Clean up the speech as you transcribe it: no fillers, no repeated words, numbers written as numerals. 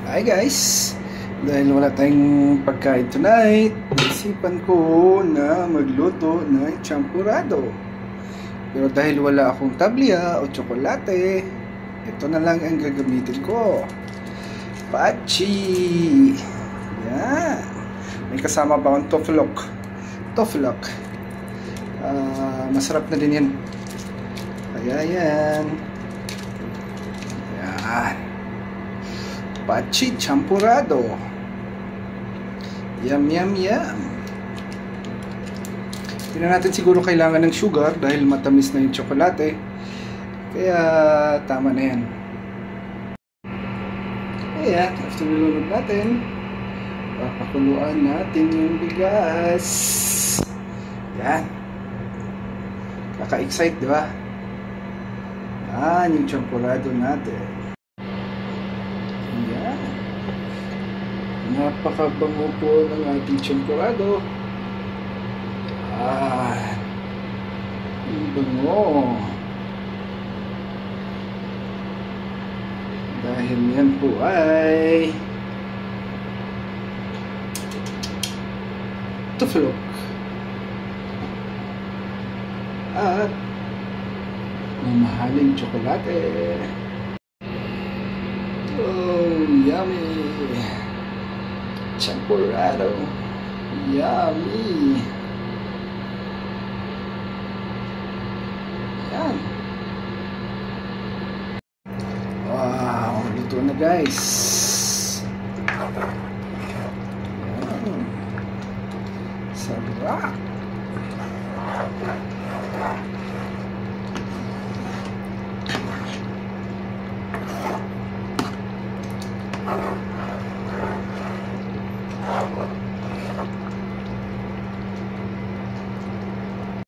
Hi guys! Dahil wala tayong pagkain tonight, isipan ko na magluto ng champurrado. Pero dahil wala akong tablia o tsokolate, ito na lang ang gagamitin ko. Pachi! Yan! May kasama pa akong toflok. Masarap na din yan. Kaya yan. Yan. Pachi champurrado. Yum. Hindi na natin siguro kailangan ng sugar dahil matamis na yung tsokolate. Kaya tama na yan. Kaya after nilunod natin, papakuluan natin yung bigas. Yan. Kaka-excite, di ba? Yan yung champurrado natin. Yan. Napakabango po ng ating champurrado. Ang bango. Dahil yan po ay toflok at mamahaling tsokolate. Oh, yummy! Champurrado. Yummy! Yan. Wow! Luto na guys. Yan. Sarap!